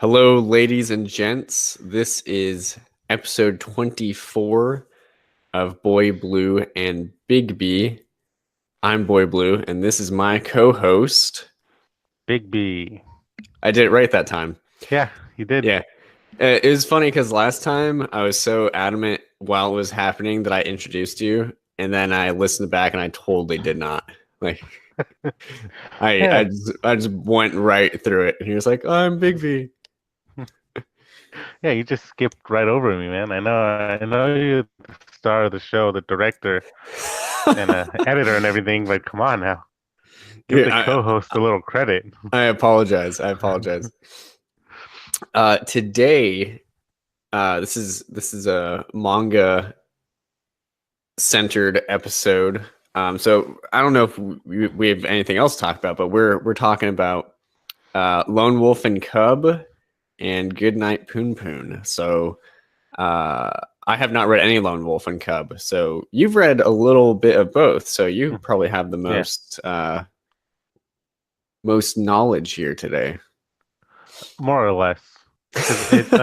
Hello, ladies and gents. This is episode 24 of Boy Blue and Bigby. I'm Boy Blue, and this is my co-host. Bigby. I did it right that time. Yeah, you did. Yeah. It was funny because last time I was so adamant while it was happening that I introduced you, and then I listened back and I totally did not. Like, I, Yeah. I, just, I just went right through it. And he was like, I'm Bigby. Yeah, you just skipped right over me, man. I know you're the star of the show, the director and editor and everything, but come on now. Give the Yeah, co-host a little credit. I apologize. I apologize. Today, this is a manga centered episode. So I don't know if we have anything else to talk about, but we're talking about Lone Wolf and Cub and Goodnight Punpun. So I have not read any Lone Wolf and Cub. So you've read a little bit of both. So you probably have the Yeah. most knowledge here today. More or less. Because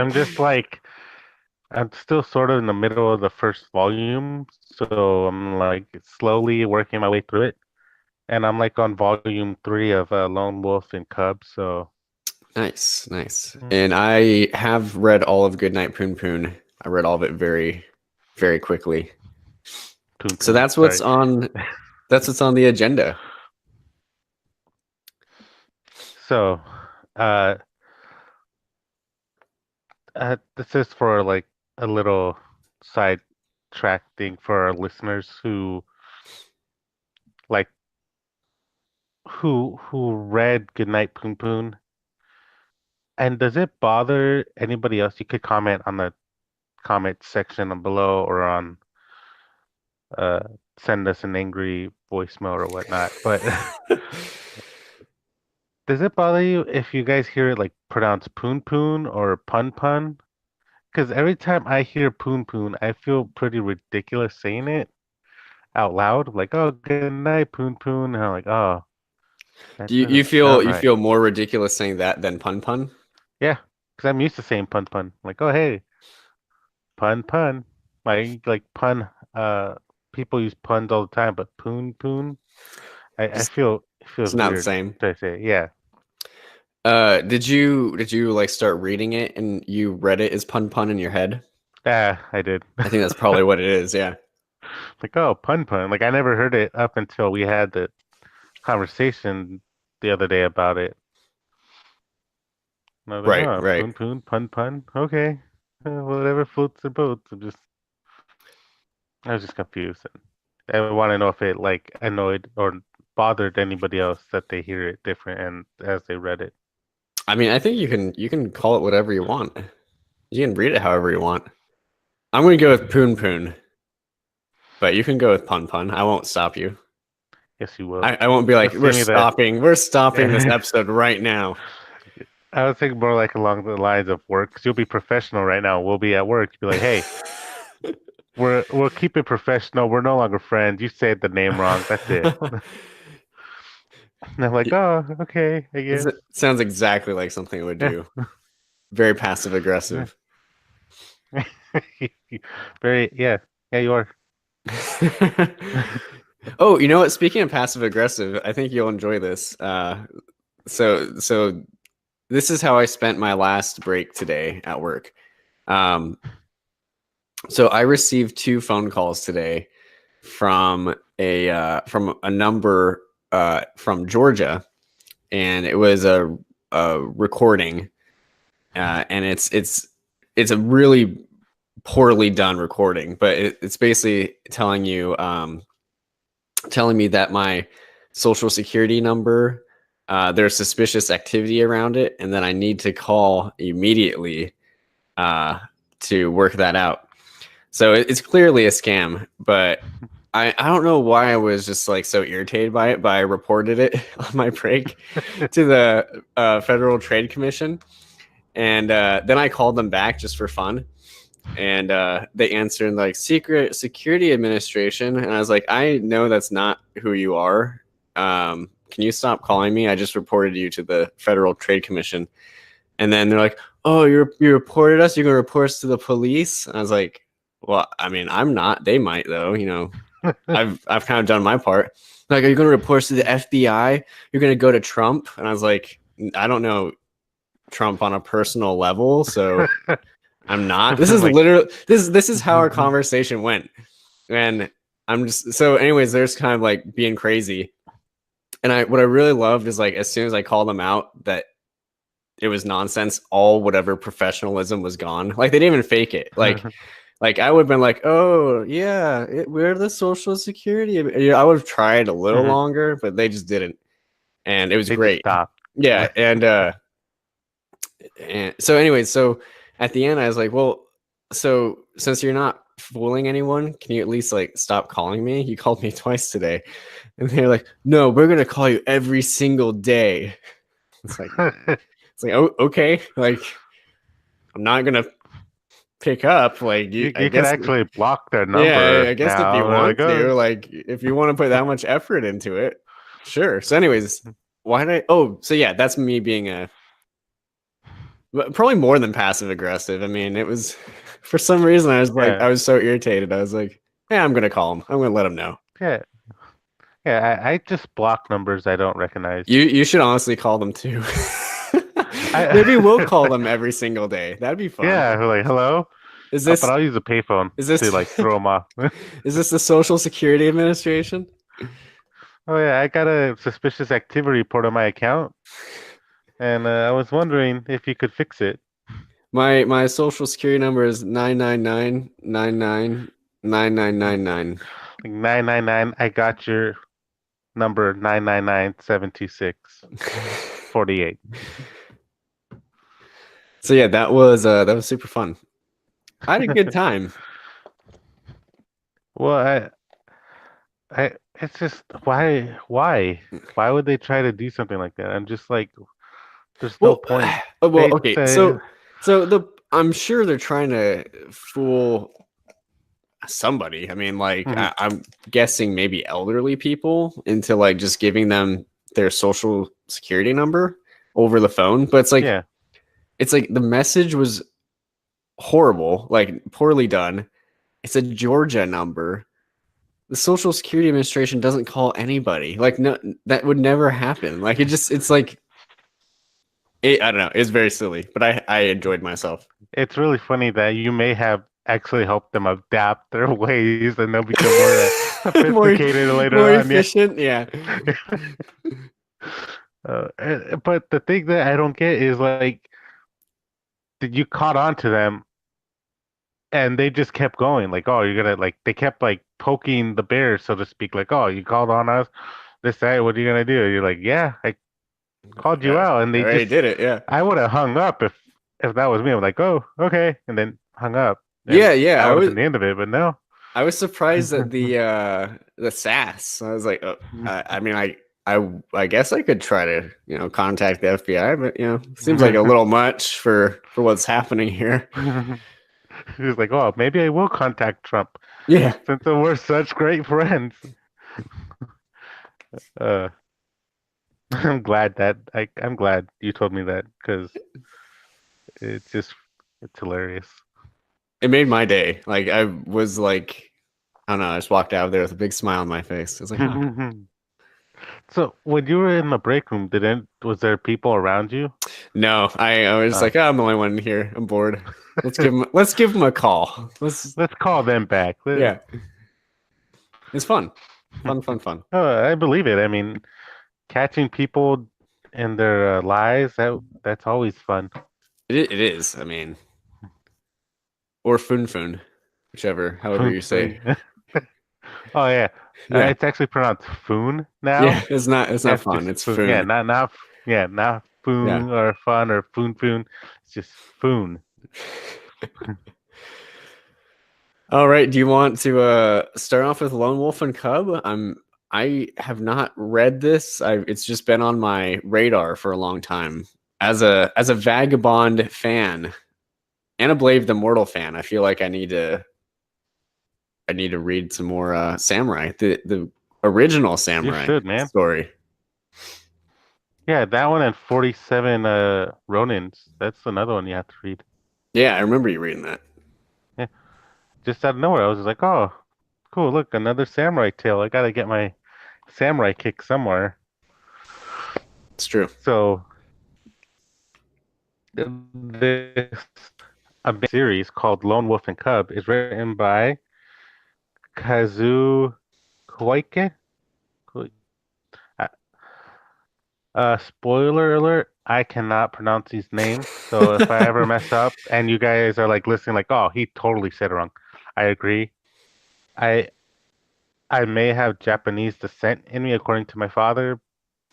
I'm still sort of in the middle of the first volume, so I'm like slowly working my way through it. And I'm like on volume 3 of Lone Wolf and Cub, so Nice. mm, And I have read all of Goodnight Punpun. I read all of it very, very quickly. Poon So Poon. that's what's Sorry. on. That's what's on the agenda. So, uh, this is for like a little side track thing for our listeners like who read Goodnight Poon Poon. And does it bother anybody else? You could comment on the comment section below or on uh send us an angry voicemail or whatnot. But does it bother you if you guys hear it like pronounced Poon Poon or Pun Pun? Because every time I hear Poon Poon, I feel pretty ridiculous saying it out loud, like, "Oh, good night, Poon Poon." And I'm like, "Oh, that Do you doesn't feel sound you right." feel more ridiculous saying that than Pun Pun? Yeah, because I'm used to saying Pun Pun. Like, "Oh, hey, Pun Pun." Like pun. People use puns all the time, but Poon Poon, I Just feel it it's feels not the weird same. to say. Yeah, Did you like start reading it and you read it as Pun Pun in your head? I did. I think that's probably what it is. Yeah. Like, oh, Pun Pun. Like, I never heard it up until we had the conversation the other day about it. And I was like, Right. oh, Right. Poon Poon, Pun Pun. Okay. Whatever floats their boat. I was just confused. And I want to know if it like annoyed or bothered anybody else that they hear it different and as they read it. I mean, I think you can call it whatever you want. You can read it however you want. I'm gonna go with Poon Poon, but you can go with Pun Pun. I won't stop you. Yes, you will. I won't be like, Just give me the. we're stopping this episode right now. I would think more like along the lines of work, because you'll be professional right now. We'll be at work. You'll be like, hey, we'll keep it professional. We're no longer friends. You said the name wrong. That's it. And I'm like, oh, okay, I It guess. sounds exactly like something I would do. Very passive aggressive. Very, yeah, yeah, you are. Oh, you know what? Speaking of passive aggressive, I think you'll enjoy this. So this is how I spent my last break today at work. Um, so I received two phone calls today from a number from Georgia, and it was a recording, and it's a really poorly done recording, but it's basically telling me that my social security number, there's suspicious activity around it, and then I need to call immediately to work that out. So it's clearly a scam, but I don't know why I was just like so irritated by it, but I reported it on my break to the Federal Trade Commission. And then I called them back just for fun. And they answered like Secret Security Administration. And I was like, I know that's not who you are. Can you stop calling me? I just reported you to the Federal Trade Commission. And then they're like, "Oh, you reported us. You're gonna report us to the police." And I was like, "Well, I mean, I'm not. They might though. You know, I've kind of done my part. Like, are you gonna report us to the FBI? You're gonna go to Trump?" And I was like, "I don't know Trump on a personal level, so I'm not." This is Like, literally this is how our conversation went. And I'm just so anyways, there's kind of like being crazy. And what I really loved is like as soon as I called them out that it was nonsense, all whatever professionalism was gone. Like they didn't even fake it. Like I would have been like, "Oh yeah, we're the Social Security." I would have tried a little longer, but they just didn't, and it was they just great. stopped. Yeah, and so anyways, so at the end I was like, "Well, so since you're not fooling anyone, can you at least like stop calling me? You called me twice today." And they're like, "No, we're gonna call you every single day." It's like, oh, okay, like I'm not gonna pick up. Like you I can guess, actually block their yeah, number I guess if you now. They're want like, to, oh, like if you want to put that much effort into it, sure. So, anyways, why did I? Oh, so yeah, that's me being probably more than passive aggressive. I mean, it was for some reason I was like, yeah, I was so irritated. I was like, yeah, I'm gonna call him. I'm gonna let him know. yeah, yeah. I just block numbers I don't recognize. You should honestly call them too. Maybe we'll I, call them every single day. That'd be fun. yeah, like hello, Is but this I'll use a payphone is to this like throw them off. is this the Social Security Administration? Oh yeah, I got a suspicious activity report on my account, and I was wondering if you could fix it. My Social Security number is 999999999. Like 999, I got your number 999-726-48. So yeah, that was super fun. I had a good time. Well, it's just why would they try to do something like that? I'm just like, there's no Well, point. well, They okay. say, So the I'm sure they're trying to fool somebody. I mean, like mhm, I'm guessing maybe elderly people into like just giving them their social security number over the phone. But yeah, it's like the message was horrible, like poorly done. It's a Georgia number. The Social Security Administration doesn't call anybody. Like no, that would never happen. Like it's like I don't know. It's very silly, but I enjoyed myself. it's really funny that you may have actually helped them adapt their ways and they'll become more more sophisticated later more on. Yeah. efficient. Yeah. But the thing that I don't get is like, did you caught on to them and they just kept going? Like, oh, you're gonna like they kept like poking the bear, so to speak. Like, oh, you called on us. This, that. What are you gonna do? You're like, yeah, I called you Yeah. out, and I they already just. did it. Yeah. I would have hung up if that was me. I'm like, oh, okay, and then hung up, and Yeah. Yeah. that would have been the end of it. But no. I was surprised at the sass. I was like, oh, I mean, I guess I could try to contact the FBI, but seems like a little much for what's happening here. He was like, oh, maybe I will contact Trump Yeah. since we're such great friends. Uh, I'm glad you told me that because it's just it's hilarious. It made my day. Like I was like, I don't know. I just walked out of there with a big smile on my face. I was like, huh. So when you were in the break room, was there people around you? No, I was Uh, like, oh, I'm the only one here. I'm bored. Let's give him a call. let's call them back. Yeah, it's fun, fun. Oh, I believe it. I mean, catching people in their lies, that's always fun. It is. I mean, or fun, whichever, however you say. Oh yeah, Yeah, it's actually pronounced foon yeah. now. It's not It's fun. just It's foon. Yeah, foon. not Yeah. foon or fun or foon. It's just foon. All right. Do you want to start off with Lone Wolf and Cub? I have not read this. It's just been on my radar for a long time. As a Vagabond fan and a Blade the Mortal fan, I feel like I need to read some more Samurai, the original You Samurai should, man. story. Yeah, that one and 47 Ronins. That's another one you have to read. Yeah, I remember you reading that. Yeah, just out of nowhere, I was just like, oh, cool, look, another samurai tale. I gotta get my samurai kick somewhere. It's true. So this series called Lone Wolf and Cub is written by Kazu Koike. Uh, spoiler alert, I cannot pronounce these names. So if I ever mess up and you guys are like listening, like, oh, he totally said it wrong. I agree. I I may have Japanese descent in me according to my father,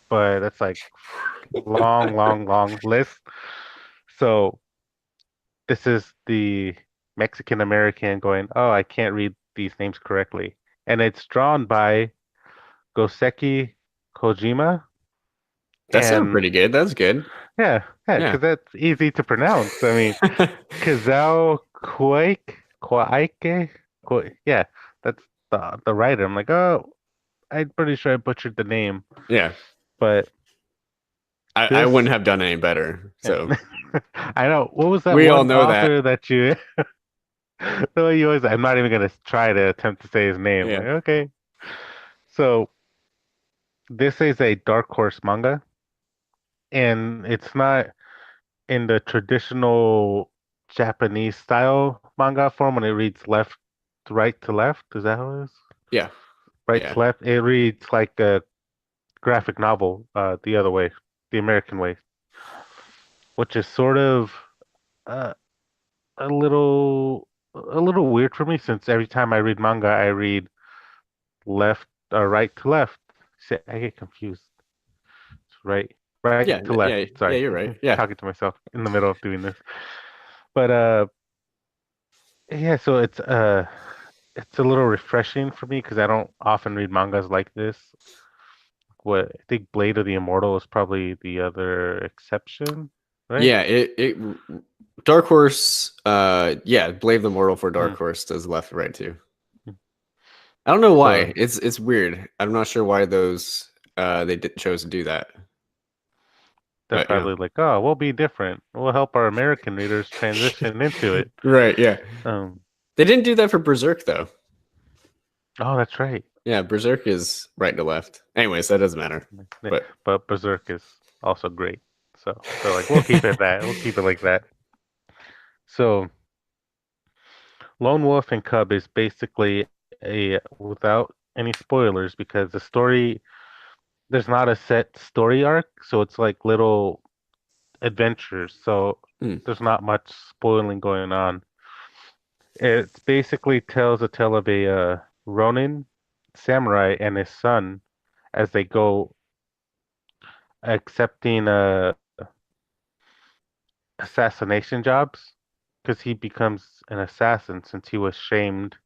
but that's like long list. So this is the Mexican American going, oh, I can't read these names correctly. And it's drawn by Goseki Kojima. That sounded And pretty good. That's good. yeah, Yeah. because that's easy to pronounce. I mean, Kazao Kwaike, yeah, that's the writer. I'm like, oh, I'm pretty sure I butchered the name, Yeah. but I this, wouldn't have done any better. yeah. So I know. What was that we all one know that. author that you? The way you always, I'm not even gonna try to attempt to say his name. Yeah. Like, okay, so this is a Dark Horse manga, and it's not in the traditional Japanese style manga form when it reads left, right to left. Is that how it is? Yeah. Right Yeah. to left. It reads like a graphic novel, the other way, the American way, which is sort of uh, a little weird for me since every time I read manga, I read left or right to left. See, I get confused. It's right Yeah. to left. Yeah. Yeah. Sorry, You're right. Yeah. talking to myself in the middle of doing this. But yeah. So it's a little refreshing for me because I don't often read mangas like this. What I think Blade of the Immortal is probably the other exception, right? Yeah. It Dark Horse. Yeah. Blame the Mortal for Dark Mm. Horse does left and right too. I don't know So why. It's weird. I'm not sure why those chose to do that. they're But probably like, oh, we'll be different. We'll help our American readers transition into it. right. Yeah. Um, They didn't do that for Berserk though. oh, that's right. Yeah, Berserk is right to left. Anyways, that doesn't matter. Yeah, But but Berserk is also great. So they're like, we'll keep it that. We'll keep it like that. So Lone Wolf and Cub is basically a without any spoilers because the story there's not a set story arc, so it's like little adventures. So hmm, there's not much spoiling going on. It basically tells a tale of a Ronin samurai and his son as they go accepting assassination jobs because he becomes an assassin since he was shamed.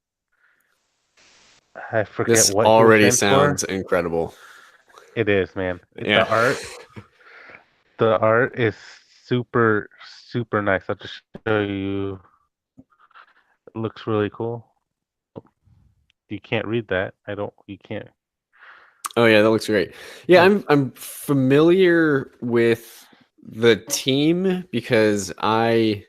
I forget this what he was already shamed for. sounds incredible. It is, man. Yeah. The art is super nice. I'll just show you. It looks really cool. You can't read that. I don't. You can't. Oh yeah, that looks great. Yeah, Hmm. I'm familiar with the team because I'm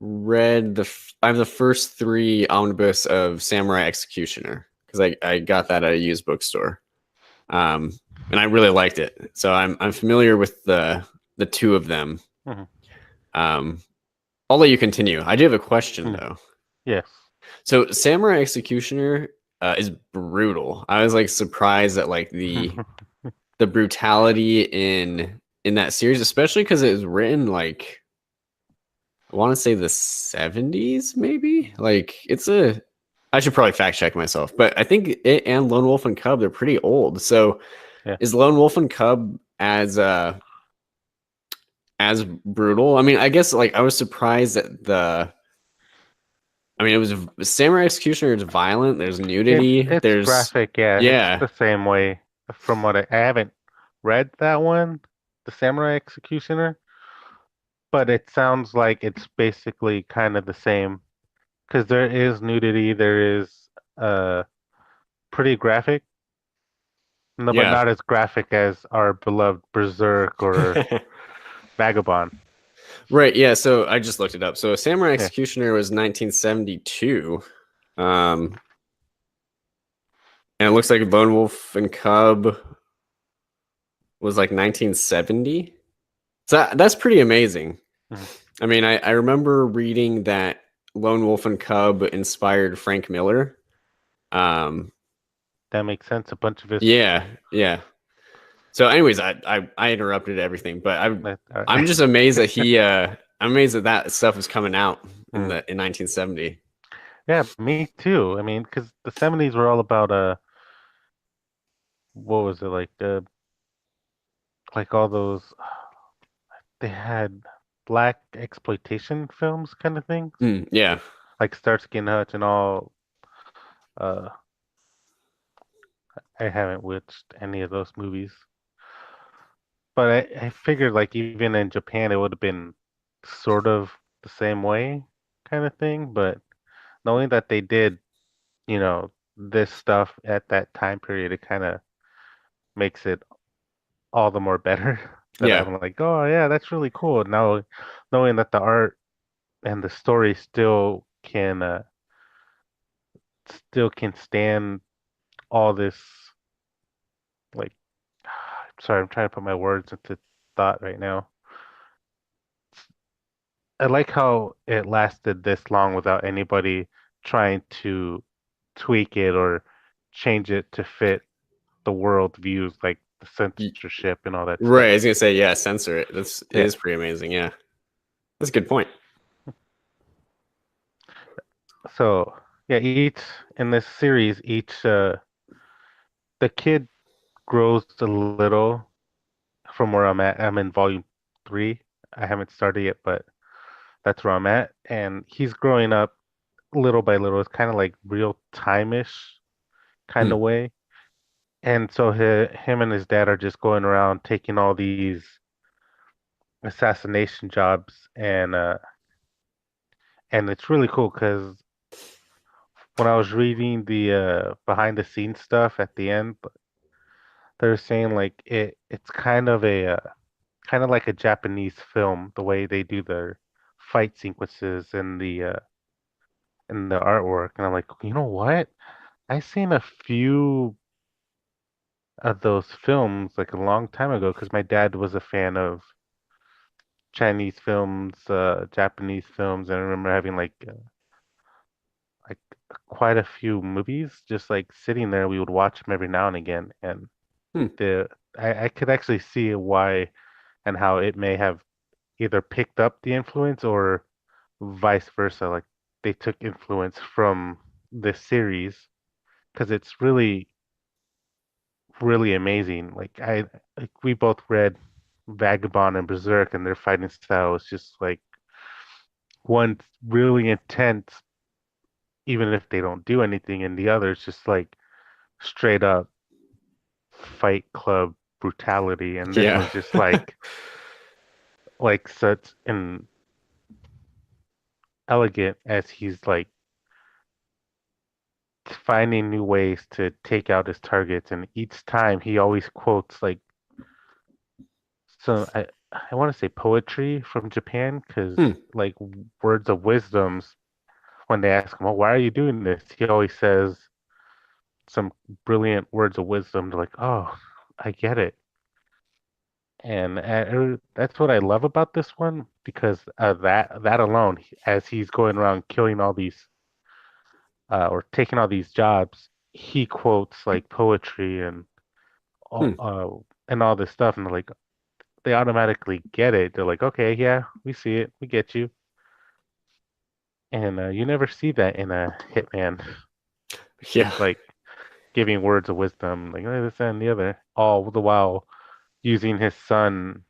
the first three omnibus of Samurai Executioner because I got that at a used bookstore. Um, and I really liked it. So I'm familiar with the two of them. Hmm. Um, I'll let you continue. I do have a question Hmm. though. Yes. So Samurai Executioner is brutal. I was like surprised at like the brutality in that series, especially because it was written like I want to say the 70s, maybe. Like it's a I should probably fact check myself, but I think it and Lone Wolf and Cub they're pretty old. So Yeah. is Lone Wolf and Cub as brutal? I mean, I guess like I was surprised that it was Samurai Executioner is violent. There's nudity. It's There's graphic. Yeah. It's yeah, the same way. From what I haven't read that one, the Samurai Executioner, but it sounds like it's basically kind of the same because there is nudity. There is uh pretty graphic. No, but Yeah. not as graphic as our beloved Berserk or Vagabond. Right. Yeah. So I just looked it up. So Samurai Yeah. Executioner was 1972. Um, and it looks like Lone Wolf and Cub was like 1970. So that's pretty amazing. Mhm. I mean, I remember reading that Lone Wolf and Cub inspired Frank Miller. Um, That makes sense. A bunch of his. yeah, yeah. So, anyways, I interrupted everything, but I'm just amazed that I'm amazed that that stuff was coming out Mm. in 1970. Yeah, me too. I mean, because the 70s were all about what was it like all those they had black exploitation films kind of things, Yeah, like Starsky and Hutch and all. Uh, I haven't watched any of those movies, but I figured like even in Japan it would have been sort of the same way kind of thing, but knowing that they did, this stuff at that time period, it kind of makes it all the more better that yeah, I'm like, oh yeah, that's really cool. Now knowing that the art and the story still can stand all this like sorry, I'm trying to put my words into thought right now. I like how it lasted this long without anybody trying to tweak it or change it to fit the world views, like the Y- censorship and all that right. stuff. I was gonna say, yeah, censor it. It Yeah. is pretty amazing. Yeah, that's a good point. So yeah, each in this series, each the kid grows a little from where I'm at. I'm in volume 3. I haven't started yet, but that's where I'm at. And he's growing up little by little. It's kind of like real time-ish kind Hmm. of way. And so him and his dad are just going around taking all these assassination jobs, and it's really cool because when I was reading the behind the scenes stuff at the end, they're saying like it's kind of like a Japanese film, the way they do their fight sequences and the artwork. And I'm like, you know what? I seen a few of those films like a long time ago because my dad was a fan of Chinese films, Japanese films, and I remember having like quite a few movies just like sitting there. We would watch them every now and again, and Hmm. the I could actually see why and how it may have either picked up the influence or vice versa. Like they took influence from this series because it's really, really amazing. Like we both read Vagabond and Berserk, and their fighting style is just like one really intense, even if they don't do anything, and the other is just like straight up Fight Club brutality. And this Yeah. one's just like such an elegant as he's like finding new ways to take out his targets, and each time he always quotes like some I want to say poetry from Japan because Hmm. like words of wisdoms when they ask him, "Oh, why are you doing this?" He always says some brilliant words of wisdom to like, "Oh, I get it." And that's what I love about this one because that alone, as he's going around killing all these or taking all these jobs, he quotes like poetry Hmm. and all this stuff, and like they automatically get it. They're like, okay, yeah, we see it, we get you, and you never see that in a hitman, Yeah. like giving words of wisdom, like this and the other, all the while using his son,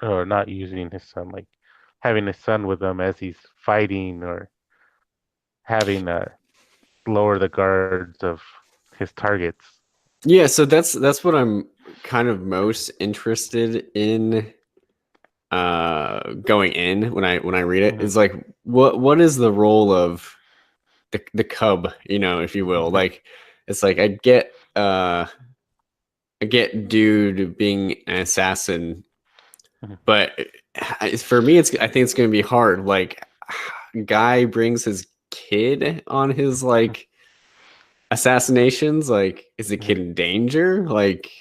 or not using his son, like having his son with him as he's fighting, or having lower the guards of his targets. Yeah. So that's what I'm kind of most interested in going in when I read it Hmm. is like what is the role of the cub, you know, if you will. Hmm. Like it's like I get I get dude being an assassin, Mhm. but for me, I think it's going to be hard. Like, guy brings his kid on his like assassinations. Like, is the Mhm. kid in danger? Like,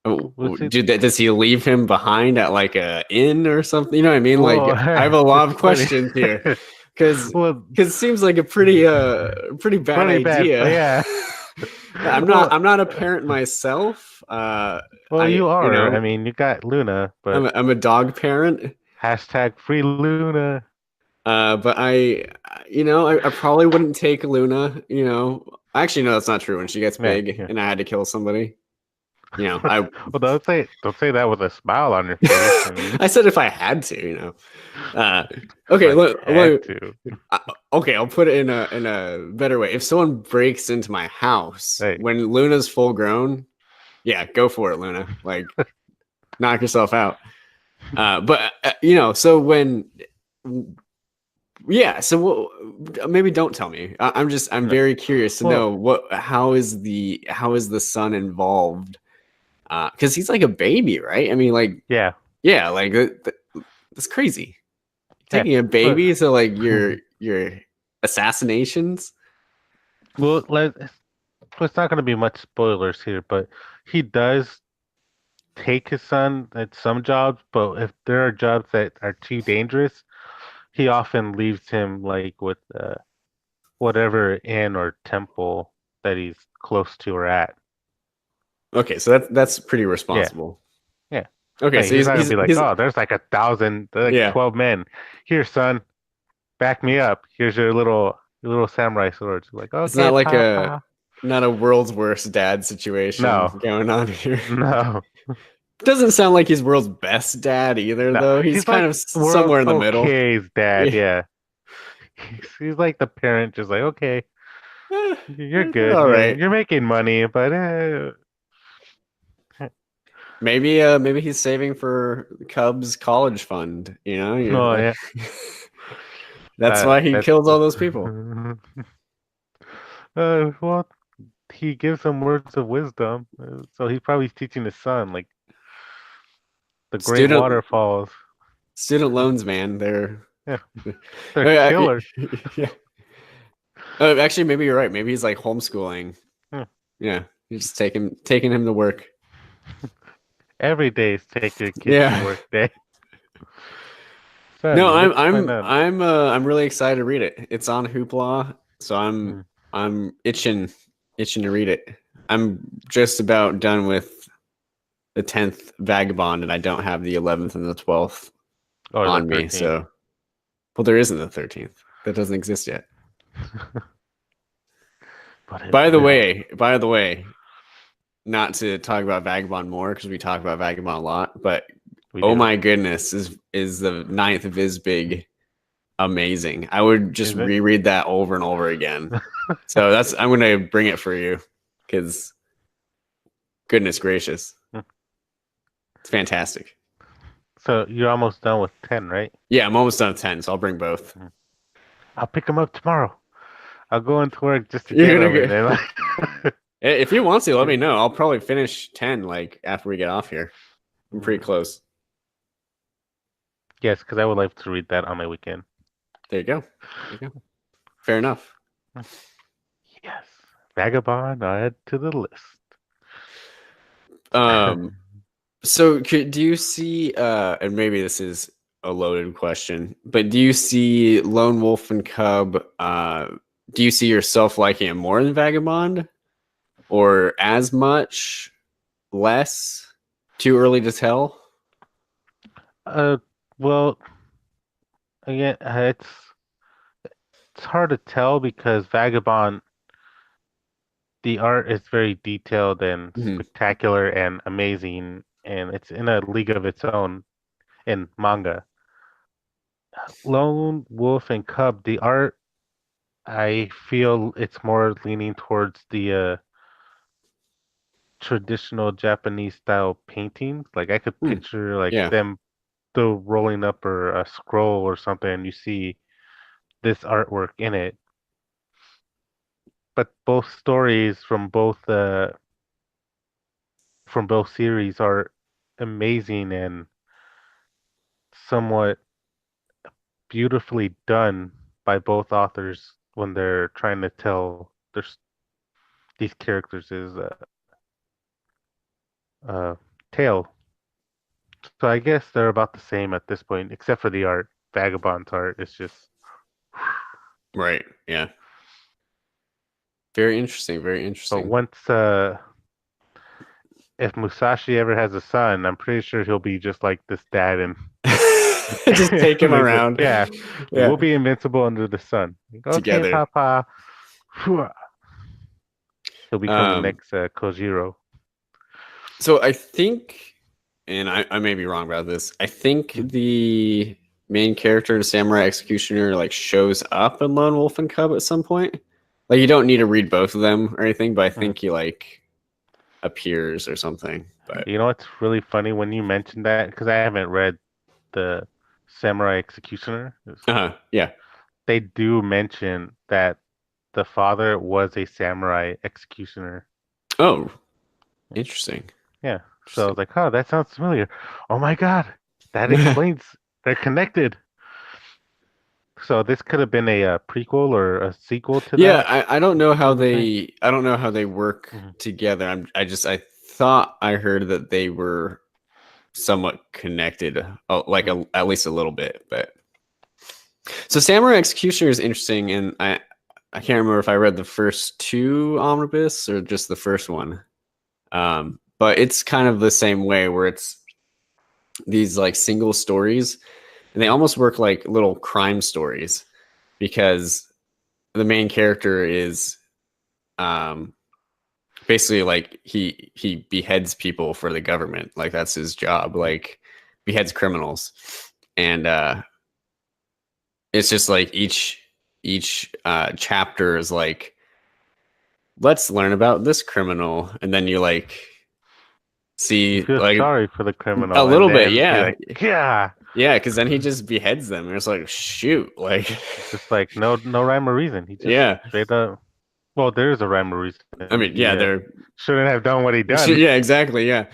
We'll see. does he leave him behind at like a inn or something? You know what I mean? Like, Well, I have a lot it's of funny. questions here because Well, it seems like a pretty bad really bad. But idea. yeah. I'm Well, not a parent myself. well, I you you are. I know mean, you got Luna, but I'm a dog parent. hashtag free Luna. But I probably wouldn't take Luna. Actually, no, that's not true. When she gets Yeah, big yeah. and I had to kill somebody, I Well, don't say that with a smile on your face. I mean, I said if I had to. Uh, if okay, I had to. uh, okay, I'll put it in a better way. If someone breaks into my house Hey, when Luna's full grown, yeah, go for it, Luna. Like, knock yourself out. But so when yeah, so maybe don't tell me. I'm no. very curious to Well, know how is the son involved? Because he's like a baby, right? I mean, like, yeah, yeah, like that's crazy. yeah. Taking a But baby to like your assassinations. well, it's not going to be much spoilers here, but he does take his son at some jobs, but if there are jobs that are too dangerous, he often leaves him like with whatever inn or temple that he's close to or at. Okay, so that's pretty Yeah, responsible. yeah. Okay, Like so he's not gonna be like, he's oh, there's like 1,000, like yeah. 12 men. Here, son, back me up. Here's your little samurai swords. Like, It's okay, not like Papa. not a world's worst dad situation No, going on here. no, Doesn't sound like he's world's best dad either, no. though. He's He's kind like of world's somewhere in the middle. okay's dad. Yeah. Yeah, he's like the parent, just like, okay, you're good. All Yeah, right. you're making money, but Maybe he's saving for Cubs college fund, no, like yeah, that's why he that's. kills all those people. Well, he gives them words of wisdom, so he's probably teaching his son like the great Student waterfalls. student loans, man. They're Yeah, they're yeah. killer. Yeah. Actually, maybe you're right. Maybe he's like homeschooling. Hmm. Yeah, you just taking him to work. Every day is take your kid to Yeah. work day. Son, No, you look quite done. I'm really excited to read it. It's on Hoopla, so Hmm. I'm itching to read it. I'm just about done with the 10th Vagabond, and I don't have the 11th and the 12th Or the on me. 13th. So, well, there isn't the 13th. That doesn't exist yet. But it will. By the way, not to talk about Vagabond more because we talk about Vagabond a lot, but We oh do. my goodness, is the ninth Visbig amazing? I would just Is it? reread that over and over again. So I'm gonna bring it for you because goodness gracious, it's fantastic. So you're almost done with 10, right? Yeah, I'm almost done with 10, so I'll bring both. Hmm. I'll pick them up tomorrow. I'll go into work just to You're get gonna them, and go. then like, If you want to, let me know. I'll probably finish 10 like after we get off here. I'm pretty close. yes, because I would like to read that on my weekend. There you go. There you go. Fair enough. Yes, Vagabond, I'll add to the list. Um, so do you see and maybe this is a loaded question, but do you see Lone Wolf and Cub do you see yourself liking it more than Vagabond or as much, less? Too early to tell? Uh, well, again, it's hard to tell because Vagabond, the art is very detailed and Mhm. spectacular and amazing, and it's in a league of its own in manga. Lone Wolf and Cub, the art, I feel it's more leaning towards the traditional Japanese style paintings. Like I could Hmm. picture like Yeah. them still rolling up or a scroll or something, and you see this artwork in it. But both stories from both from both series are amazing and somewhat beautifully done by both authors when they're trying to tell these characters' uh, tale. So I guess they're about the same at this point, except for the art. Vagabond's art is just. Right. Yeah. Very interesting. Very But interesting. once if Musashi ever has a son, I'm pretty sure he'll be just like this dad and Just take him like, around. yeah, we'll Yeah. be invincible under the sun. Like, okay, Together. Papa. He'll become the Um, next Kojiro. so I think, and I may be wrong about this, I think Mhm. the main character in Samurai Executioner like shows up in Lone Wolf and Cub at some point. Like you don't need to read both of them or anything, but I think he like appears or something. But You know what's really funny when you mentioned that? Because I haven't read the Samurai Executioner. yeah. They do mention that the father was a samurai executioner. Oh, interesting. Yeah. So I Interesting. was like, oh, that sounds familiar. Oh my God. That explains they're connected. So this could have been a, prequel or a sequel to Yeah, that. I don't know how You would think. they work Mhm. together. I thought I heard that they were somewhat connected, like Mhm. at least a little bit. But so Samurai Executioner is interesting, and I can't remember if I read the first two omnibus or just the first one. But it's kind of the same way where it's these like single stories, and they almost work like little crime stories because the main character is um basically like he beheads people for the government, like that's his job, like beheads criminals. And it's just like each chapter is like, let's learn about this criminal, and then you like You see feel like sorry for the a criminal, and little bit, then you're yeah. like, yeah, Yeah, because then he just beheads them and it's like, shoot, like just like no rhyme or reason. He just yeah. straight up. Well, there is a rhyme or I reason. mean, He yeah, they're shouldn't have done what he done. yeah, exactly, yeah.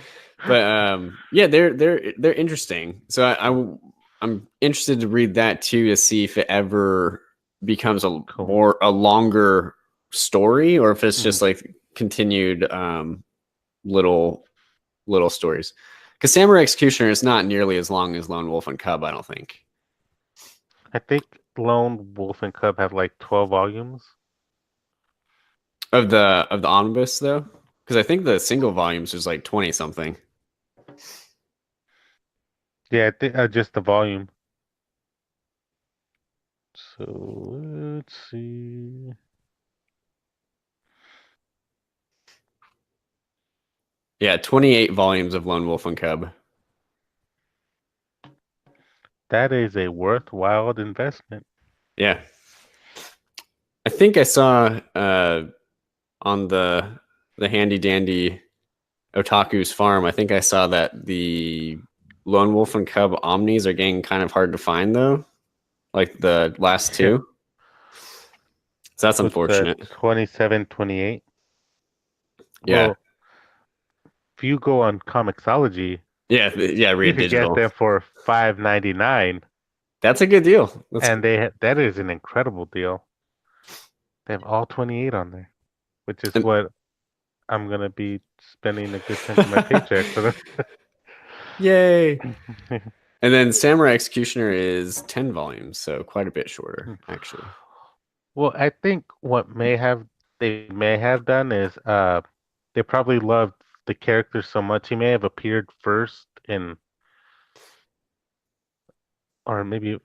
But yeah, they're interesting. So I'm interested to read that too, to see if it ever becomes Cool. a longer story, or if it's Mhm. just like continued little little stories. Because Samurai Executioner is not nearly as long as Lone Wolf and Cub, I don't think. I think Lone Wolf and Cub have like 12 volumes. Of the omnibus though, because I think the single volumes is like 20 something. Yeah, I think just the volume. So let's see. Yeah, 28 volumes of Lone Wolf and Cub. That is a worthwhile investment. Yeah, I think I saw on the handy dandy Otaku's farm. I think I saw that the Lone Wolf and Cub omnis are getting kind of hard to find though, like the last Yeah. two. So that's With the unfortunate. 27, 28. Yeah, Well, if you go on Comixology, yeah, yeah. you Read could get digital. them for 5.99, That's a good deal. and that is an incredible deal. They have all 28 on there, which is And, what I'm gonna be spending a good chunk of my paycheck for yay! them. And then Samurai Executioner is 10 volumes, so quite a bit shorter actually. Well, I think what they may have done is they probably loved the character so much he may have appeared first in, or maybe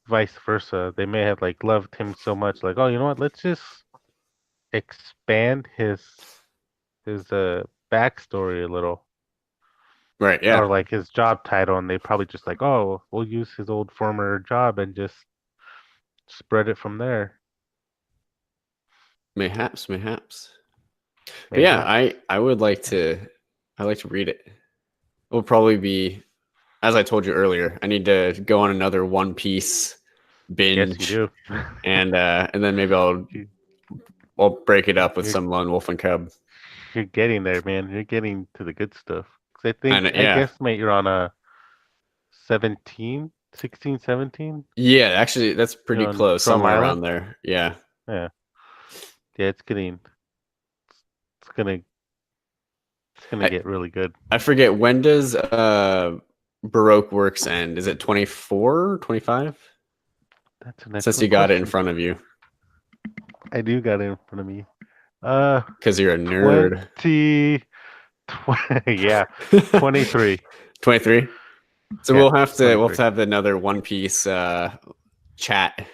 vice versa. They may have like loved him so much, like, oh, you know what? Let's just expand his backstory a little, Right? or Yeah. like his job title, and they probably just like, oh, we'll use his old former job and just spread it from there. Mayhaps, mayhaps. But yeah, Mayhaps. I would like to read it. It'll probably be, as I told you earlier, I need to go on another One Piece Yes, you binge, do. and then maybe You- I'll break it up with You're some Lone Wolf and Cub. you're getting there, man. You're getting to the good stuff. 'Cause And I yeah, guess, mate, you're on a 17, 16, 17. yeah, actually, that's You're pretty on close, Drum somewhere Island. around there. Yeah. Yeah, yeah. It's gonna, it's gonna I, get really good. I forget, when does Baroque Works end? Is it 24, 25? That's an Since you excellent got it in question. front of you, I do got it in front of me. Uh, because you're a nerd. 20, yeah, 23. 23. So Yeah, we'll have 23. to have another One Piece chat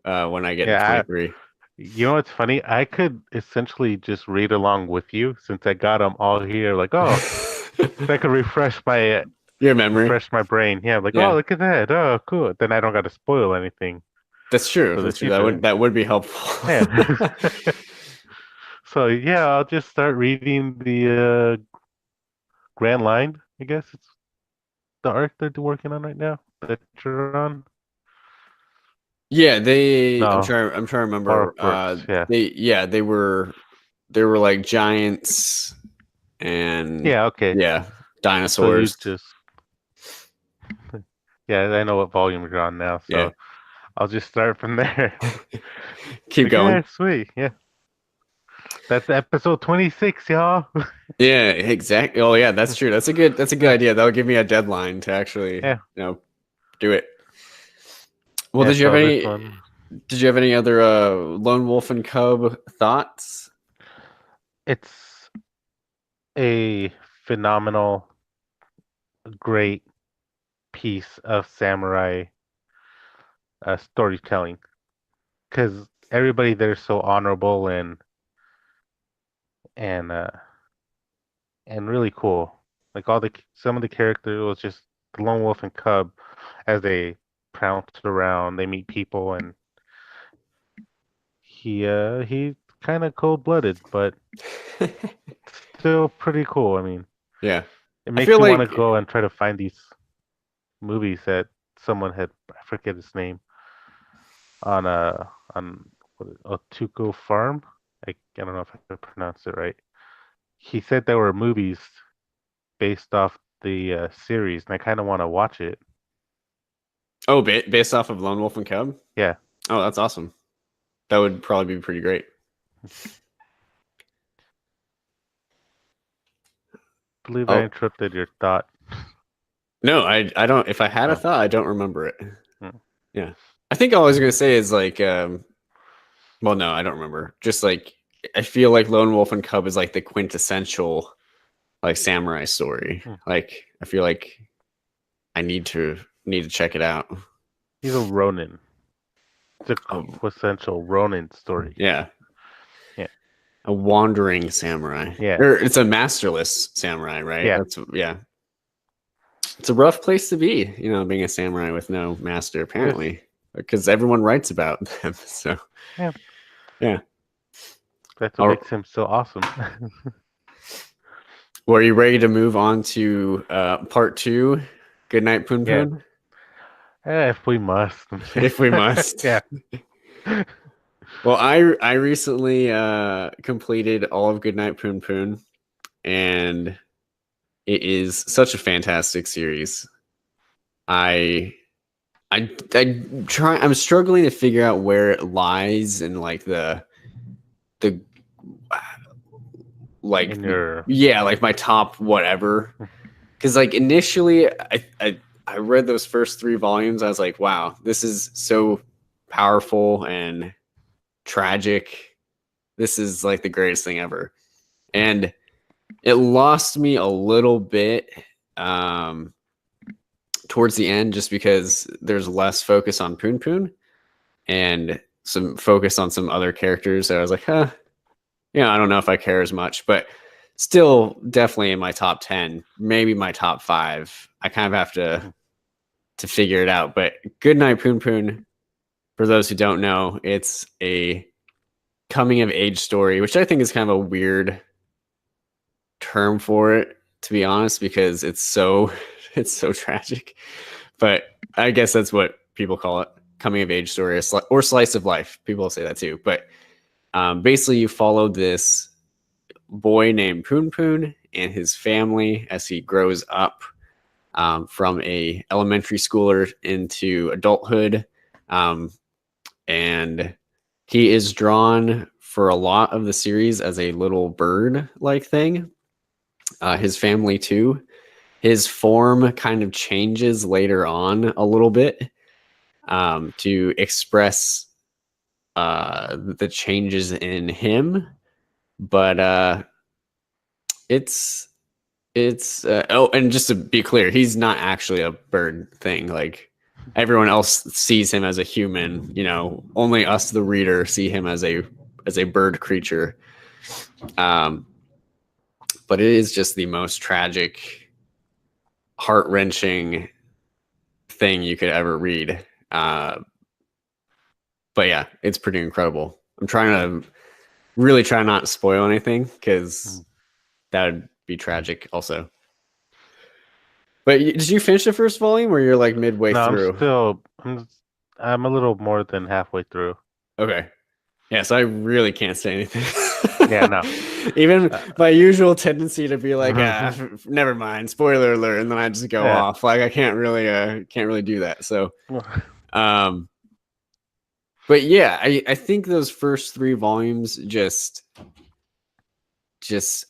when I get to Yeah, 23. you know what's funny? I could essentially just read along with you since I got them all here. Like, oh, so I could Your memory. refresh my brain. Yeah, like, oh, Yeah. look at that. Oh, cool. Then I don't got to spoil anything That's true. for the That's true. future. That would be helpful. Yeah. So yeah, I'll just start reading the Grand Line. I guess it's the arc they're working on right now that you're on. Yeah, No, I'm trying to remember. Bark Works. Yeah. They were like giants and Yeah. Okay. yeah, So you dinosaurs. just yeah, I know what volume you're on now. Yeah. So I'll just start from there. Keep Like, yeah, going. sweet. Yeah. That's episode 26, y'all. Yeah, exactly. Oh yeah, that's true. That's a good Yeah. idea. That'll give me a deadline to actually, Yeah. do it. Well, Yeah. So this one, did you have any other Lone Wolf and Cub thoughts? it's a phenomenal, great piece of samurai storytelling because everybody there's so honorable and uh and really cool. Like some of the characters was just the Lone Wolf and Cub as they prance around, they meet people, and he's kind of cold-blooded, but still pretty cool. I mean, Yeah. it I makes feel you want to like go and try to find these movies that someone had, I forget his name, on Otuko Farm. I don't know if I pronounced it right. He said there were movies based off the series, and I kind of want to watch it. based off of Lone Wolf and Cub. Yeah. Oh, that's awesome. That would probably be pretty great. I believe I Oh interrupted your thought. no, I don't. If I had a Oh. thought, I don't remember it. Hmm. Yeah, I think all I was gonna say is like, well, no, I don't remember. Just like I feel like Lone Wolf and Cub is like the quintessential like samurai story. Hmm. Like I feel like I need to check it out. He's a Ronin. It's a Oh, quintessential Ronin story. yeah, Yeah. a wandering samurai. Yeah. Or it's a masterless samurai, right? Yeah. That's yeah. It's a rough place to be, being a samurai with no master, apparently, because everyone writes about them. So, Yeah. yeah. That's what makes him so awesome. Well, are you ready to move on to part 2? Goodnight Punpun? If we must. If we must. Yeah. Well, I recently completed all of Goodnight Punpun, and it is such a fantastic series. I'm struggling to figure out where it lies in like the like In your like my top whatever, because like initially I read those first 3 volumes. I was like, wow, this is so powerful and tragic. This is like the greatest thing ever. And it lost me a little bit towards the end, just because there's less focus on Punpun and some focus on some other characters. So I was like, I don't know if I care as much, but still definitely in my top 10, maybe my top 5. I kind of have to figure it out. But Goodnight Punpun, for those who don't know, it's a coming of age story, which I think is kind of a weird term for it, to be honest, because it's so tragic. But I guess that's what people call it, coming of age story, or slice of life. People say that too. But basically, you follow this boy named Punpun and his family as he grows up from a elementary schooler into adulthood. And he is drawn for a lot of the series as a little bird-like thing. His family too. His form kind of changes later on a little bit to express the changes in him, but it's oh, and just to be clear, he's not actually a bird thing. Like everyone else sees him as a human. Only us, the reader, see him as a bird creature. But it is just the most tragic, heart-wrenching thing you could ever read. But yeah, it's pretty incredible. I'm trying to really try not to spoil anything because that would be tragic also. But did you finish the first volume or you're like midway through? I'm a little more than halfway through. Okay. Yeah, so I really can't say anything. Yeah, no. Even my usual tendency to be like, never mind, spoiler alert, and then I just go off. Like I can't really do that. So, but yeah, I think those first 3 volumes just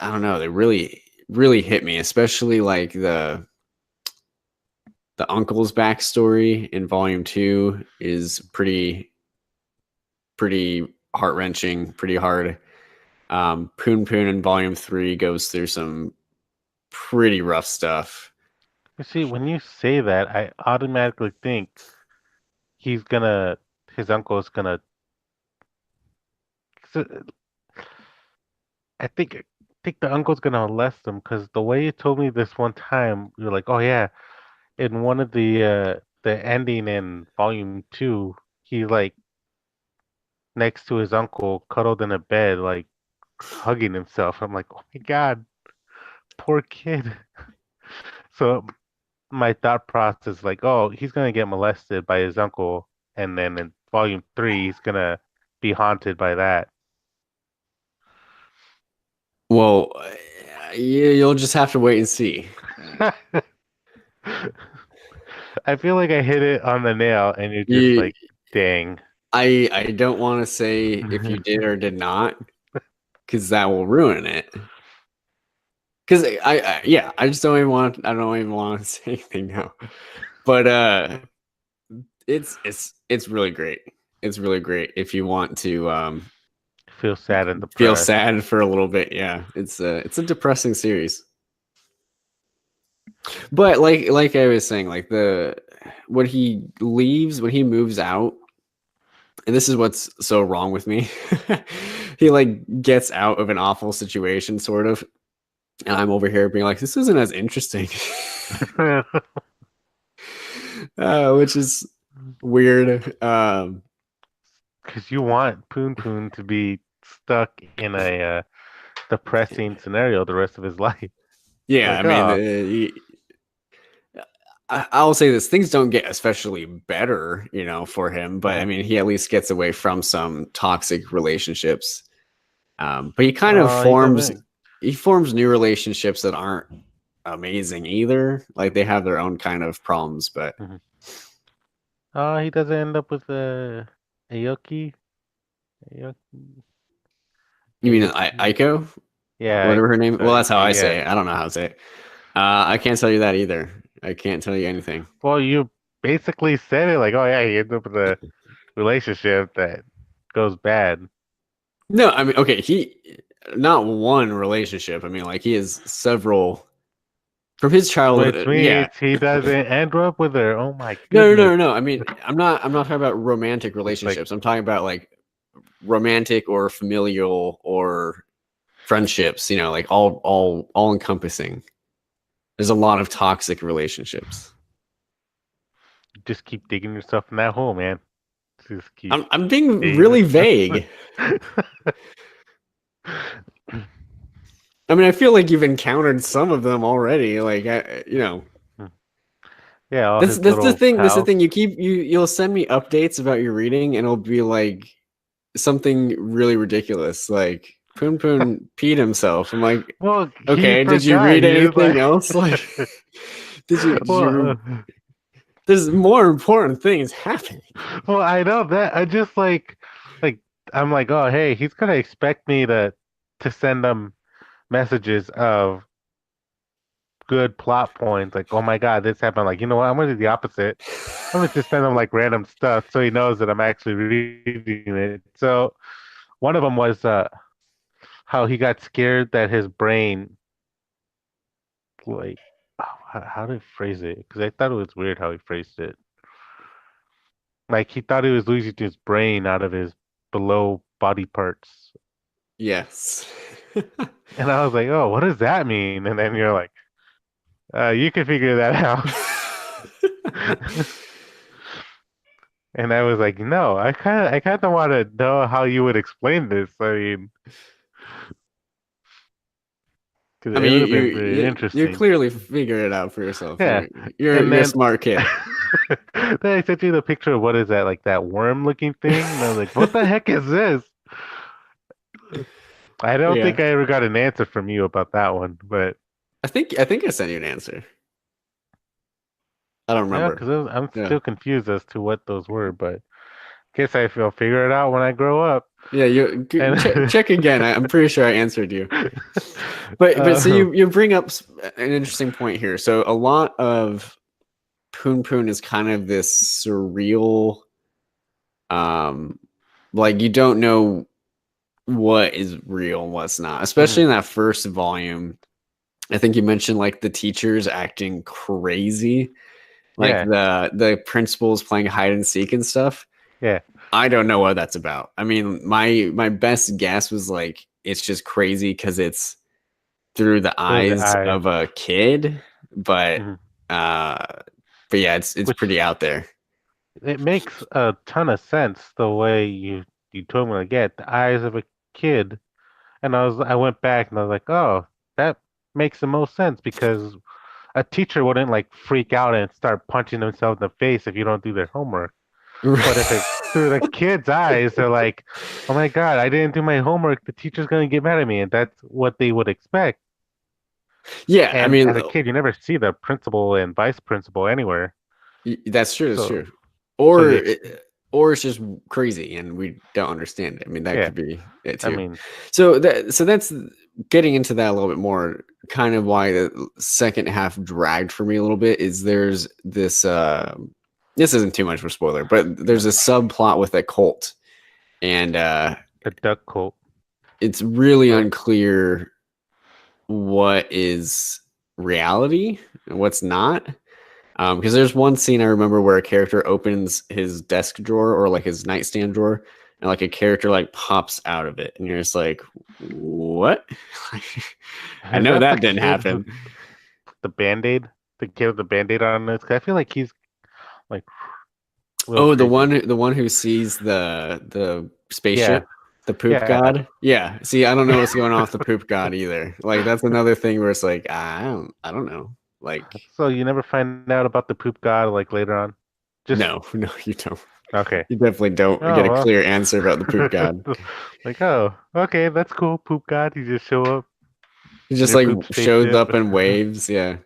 I don't know, they really hit me, especially like the uncle's backstory in volume 2 is pretty heart-wrenching, pretty hard. Punpun in volume 3 goes through some pretty rough stuff. You see, when you say that, I automatically think his uncle is gonna. I think the uncle's gonna molest him because the way you told me this one time, you're like, oh yeah, in one of the ending in volume 2, he's like next to his uncle, cuddled in a bed, like hugging himself. I'm like, oh my god, poor kid. So my thought process like, oh, he's gonna get molested by his uncle, and then in volume 3, he's gonna be haunted by that. Well, you'll just have to wait and see. I feel like I hit it on the nail, and you're just like, dang. I don't want to say if you did or did not, because that will ruin it. Because I just don't even want. I don't even want to say anything now. But it's really great. It's really great if you want to feel sad and depressed. Feel sad for a little bit. Yeah, it's a depressing series. But like I was saying, like when he moves out, and this is what's so wrong with me. He like gets out of an awful situation, sort of, and I'm over here being like, this isn't as interesting. Which is weird. Because you want Punpun to be stuck in a depressing scenario the rest of his life. Yeah, like, I mean, I'll say this: things don't get especially better, for him. But I mean, he at least gets away from some toxic relationships. But he kind of forms new relationships that aren't amazing either. Like they have their own kind of problems, but he doesn't end up with a Aoki. You mean Aiko? Yeah, whatever her name. Well, that's how I say it. I don't know how to say it. I can't tell you that either. I can't tell you anything. Well, you basically said it like, oh yeah, he ends up with a relationship that goes bad. No, I mean, okay, not one relationship. I mean, like he has several from his childhood. Which means he doesn't end up with her. Oh my goodness. No. I mean, I'm not talking about romantic relationships. I'm talking about like romantic or familial or friendships. Like all encompassing. There's a lot of toxic relationships. Just keep digging yourself in that hole, man. Just keep. I'm being really vague. I mean, I feel like you've encountered some of them already. Like, Yeah, that's the thing. That's the thing. You'll send me updates about your reading, and it'll be like something really ridiculous. Like, Punpun peed himself. I'm like, Well, he okay, did you forgot. read He was anything like, else? Like, did well, you? There's more important things happening. well, I know that. I just like, I'm like, oh, hey, he's gonna expect me to send him messages of good plot points. Like, oh my God, this happened. Like, you know what? I'm gonna do the opposite. I'm gonna just send him like random stuff so he knows that I'm actually reading it. So one of them was how he got scared that his brain like how did he phrase it? Because I thought it was weird how he phrased it. Like he thought he was losing his brain out of his below body parts. Yes. And I was like, oh, what does that mean? And then you're like, you can figure that out. And I was like, no, I kind of want to know how you would explain this. I mean, because I it mean, would you have been you very you interesting. clearly figured it out for yourself. Yeah, You're and a then smart kid. then I sent you the picture of what is that, like that worm-looking thing, and I was like, what the heck is this? I don't Yeah, think I ever got an answer from you about that one, but I think I sent you an answer. I don't yeah, remember. because I'm Yeah, still confused as to what those were, but guess I will figure it out when I grow up. yeah. And Check again. I'm pretty sure I answered you. But so uh, you bring up an interesting point here. So a lot of Poon Poon is kind of this surreal, um, like you don't know what is real and what's not, especially mhm, in that first volume. I think you mentioned like the teachers acting crazy, like yeah, the principals playing hide and seek and stuff. yeah, I don't know what that's about. I mean, my best guess was like it's just crazy because it's through the through the eyes eyes, of a kid, but mhm. uh, but yeah, it's Which pretty out there. it makes a ton of sense the way you told me, like, yeah, the eyes of a kid. And I went back and I was like, oh, that makes the most sense because a teacher wouldn't like freak out and start punching themselves in the face if you don't do their homework. But if it's through the kid's eyes, they're like, oh my God, I didn't do my homework. The teacher's gonna get mad at me. And that's what they would expect. Yeah, I And mean, as a kid, you never see the principal and vice principal anywhere. that's true. That's So true. so Or the or it's just crazy and we don't understand it. I mean, that yeah, could be it I too. mean, So that's getting into that a little bit more. Kind of why the second half dragged for me a little bit is there's this. This isn't too much of a spoiler, but there's a subplot with a cult, and the duck cult. it's really Right. unclear what is reality and what's not. Because there's one scene I remember where a character opens his desk drawer or like his nightstand drawer, and like a character like pops out of it, and you're just like, "What?" I Is know that the that didn't kid happen. with the band-aid? The kid with the band-aid on this? 'Cause I feel like he's like a little Oh, crazy. the one who sees the Yeah, spaceship, the poop yeah. god. Yeah. See, I don't know what's going on with the poop god either. Like that's another thing where it's like I don't know. Like So you never find out about the poop god like later on? Just no, no, you don't. okay. You definitely don't get Oh a well. clear answer about the poop god. Like, oh, okay, that's cool. Poop god, you just show up He in just your like poop shows spaceship. up and waves. Yeah.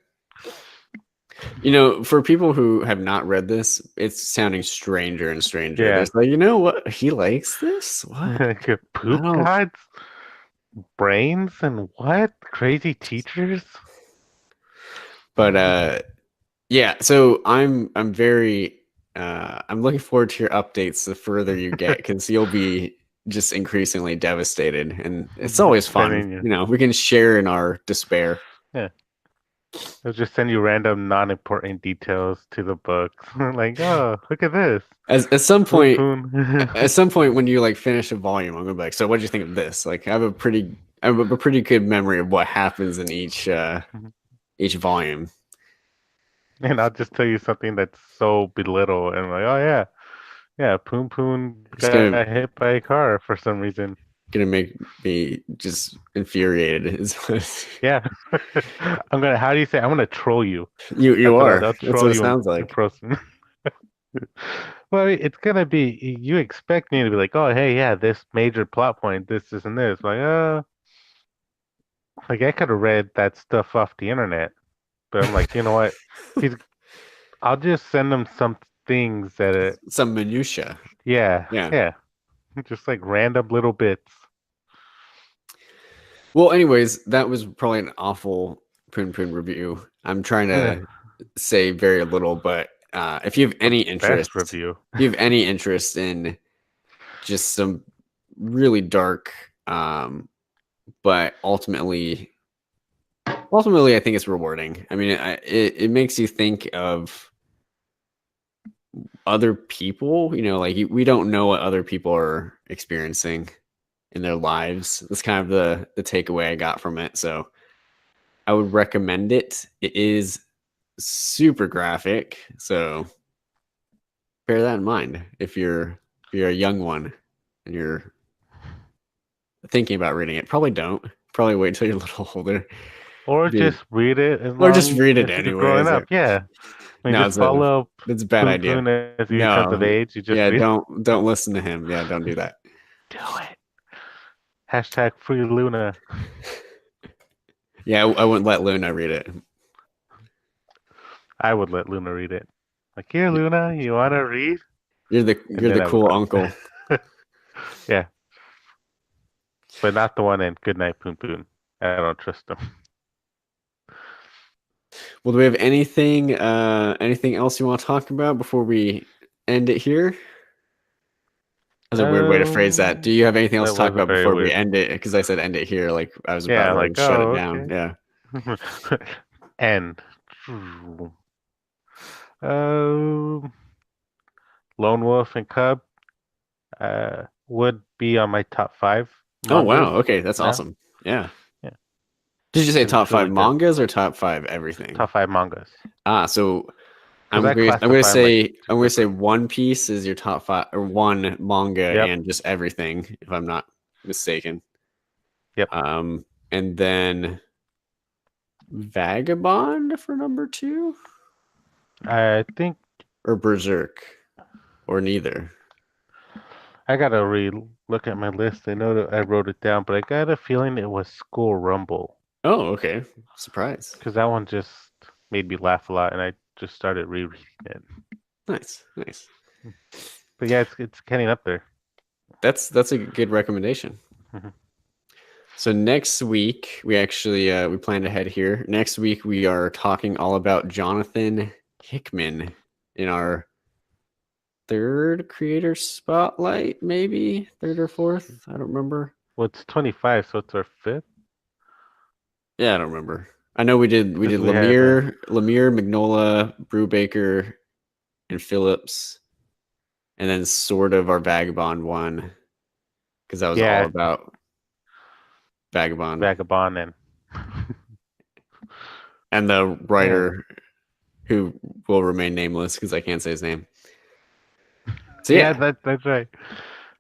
You know, for people who have not read this, it's sounding stranger and stranger. Yeah. There's like, you know what? He likes this? What? Like I poop don't. gods, brains, and what? Crazy teachers? But yeah. So I'm very I'm looking forward to your updates the further you get because you'll be just increasingly devastated, and it's always fun. Sending you. You know, we can share in our despair. Yeah. They'll just send you random non-important details to the books. Like, oh, look at this. As Poon poon. at some point when you like finish a volume, I'm gonna be like, so what do you think of this? Like I have a pretty good memory of what happens in each volume. And I'll just tell you something that's so belittle and like, oh yeah, yeah, Poon Poon It's got hit by a car for some reason. gonna make me just infuriated. Yeah. How do you say, I'm gonna troll you. You That's what are. I'll That's troll what it you sounds in like. person. Well, it's gonna be. You expect me to be like, oh, hey, yeah, this major plot point, this, and this. Like I could have read that stuff off the internet, but I'm like, you know what? He's. I'll just send him some things that, Some minutia. yeah, Yeah. yeah, just like random little bits. Well, anyways, that was probably an awful Poon Poon review. I'm trying Yeah, to say very little, but if you have the any interest, best review. if you have any interest in just some really dark, but ultimately, I think it's rewarding. I mean, it makes you think of other people. You know, like we don't know what other people are experiencing in their lives. That's kind of the takeaway I got from it. So I would recommend it. It is super graphic, so bear that in mind if you're a young one and you're thinking about reading it. Probably don't. Probably wait till you're a little older. Or Be, just read it as or just long read it as you're growing anyways. up. Yeah. I mean, No, just follow it's a bad Poon idea. Poon as he becomes of No, age. You just yeah, read. don't listen to him. Yeah, don't do that. Do it. Hashtag free Luna. Yeah, I wouldn't let Luna read it. I would let Luna read it. Like, here, Luna, you want to read? And You're then the I would cool cry. uncle. Yeah, but not the one in Goodnight Punpun. I don't trust them. Well, do we have anything else you want to talk about before we end it here? That's a weird way to phrase that. Do you have anything else That to talk was a about very before we weird. end it? Because I said end it here, like I was about Yeah, I'm ready like, to shut it oh, down. okay. Yeah. And um, Lone Wolf and Cub would be on my top 5 Oh mangas wow. Okay, that's now. awesome. Yeah. Yeah, Did you say because top it's five really good. mangas or top five everything? Top 5 mangas. So Because I I'm gonna classify them like say two separate. One Piece is your top five or one manga Yep, and just everything, if I'm not mistaken. yep. And then Vagabond for number two, I think or Berserk, or neither. I gotta look at my list. I know that I wrote it down, but I got a feeling it was School Rumble Oh, okay. Surprise. because that one just made me laugh a lot, and I just started rereading it. Nice, nice. But yeah, it's getting up there. That's a good recommendation. Mhm. So next week we actually we planned ahead here. Next week we are talking all about Jonathan Hickman in our third creator spotlight, maybe third or fourth. I don't remember. Well, it's 25, so it's our fifth. Yeah, I don't remember. I know we Because did we had Lemire, Magnola, Brubaker, and Phillips, and then sort of our Vagabond one because that was all yeah, about Vagabond Vagabond and and the yeah, writer who will remain nameless because I can't say his name. So yeah, yeah. that's right.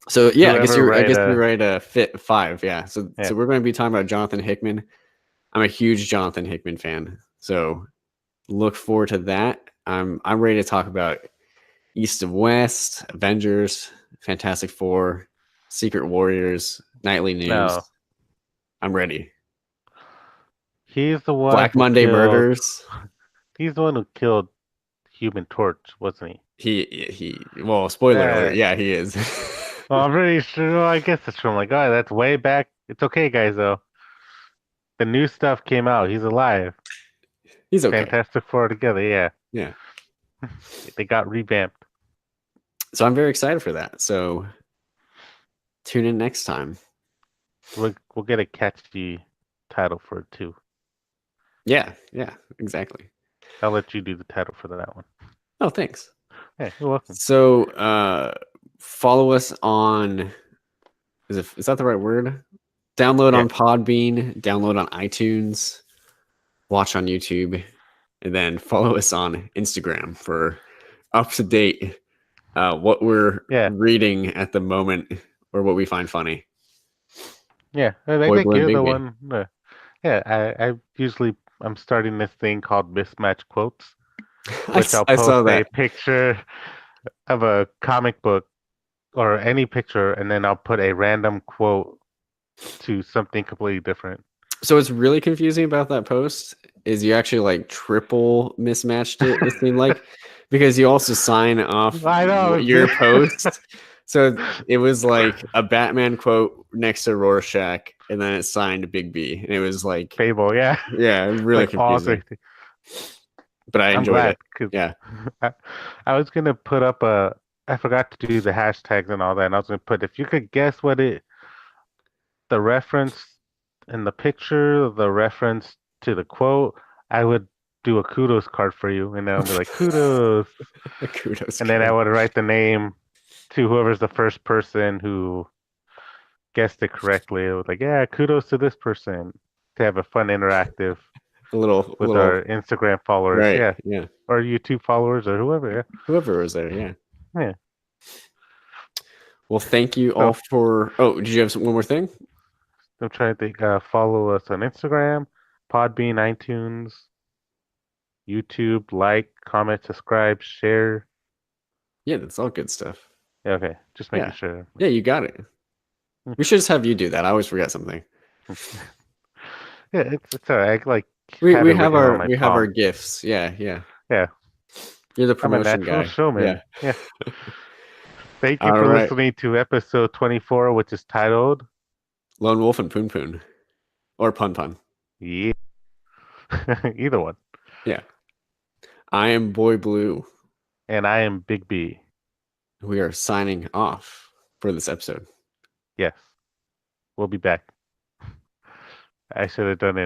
So yeah, Whoever I write guess you're a right. Fit five, yeah. yeah, So we're going to be talking about Jonathan Hickman. I'm a huge Jonathan Hickman fan, so look forward to that. I'm ready to talk about East of West, Avengers, Fantastic Four, Secret Warriors, Nightly News. no, I'm ready. he's the one Black who Monday killed. Murders. He's the one who killed Human Torch, wasn't he? Well, spoiler alert. That. Yeah, he is. Well, I'm pretty sure. Well, I guess it's from like, oh, that's way back. It's okay, guys. Though the new stuff came out. He's alive. He's okay. Fantastic Four together. Yeah, Yeah. they got revamped. So I'm very excited for that. So tune in next time. We'll get a catchy title for it too. Yeah, exactly. I'll let you do the title for that one. Oh, thanks. Yeah, you're welcome. So follow us on is that the right word? Download Yeah. on Podbean, download on iTunes, watch on YouTube, and then follow us on Instagram for up to date what we're Yeah. reading at the moment or what we find funny. Yeah. I think Boyblue and you're the Bigby. one. Yeah. I'm starting this thing called mismatch quotes, which I'll I saw post a that. picture of a comic book or any picture, and then I'll put a random quote to something completely different. So what's really confusing about that post is you actually like triple mismatched it. It seemed like because you also sign off I know. your post. So it was like a Batman quote next to Rorschach, and then it signed Big B, and it was like, Fable, yeah. yeah, really Like all three. confusing. But I I'm enjoyed glad it. because Yeah, I, I was gonna put up I forgot to do the hashtags and all that, and I was gonna put if you could guess what the reference in the picture, the reference to the quote, I would do a kudos card for you, and then I'll be like kudos, kudos and then I card. would write the name to whoever's the first person who guessed it correctly. It was like, yeah, kudos to this person to have a fun interactive A with our little, Instagram followers, right? yeah, Yeah, or YouTube followers or whoever, whoever was there. Yeah. yeah, yeah. Well, thank you all So for. Oh, did you have one more thing? I'm trying to think. Follow us on Instagram, Podbean, iTunes, YouTube. Like, comment, subscribe, share. Yeah, that's all good stuff. Yeah, okay, just making Yeah, sure. yeah, you got it. We should just have you do that. I always forget something. Yeah, it's alright. I like have it written on my We have our palm. gifts. Yeah, yeah. Yeah, You're the I'm a promotion natural guy. Yeah. showman. Yeah. Thank you All for right. listening to episode 24, which is titled Lone Wolf and Punpun. Or Pun Pun. Yeah. Either one. Yeah. I am Boy Blue. And I am Big B. We are signing off for this episode. Yes. We'll be back. I should have done it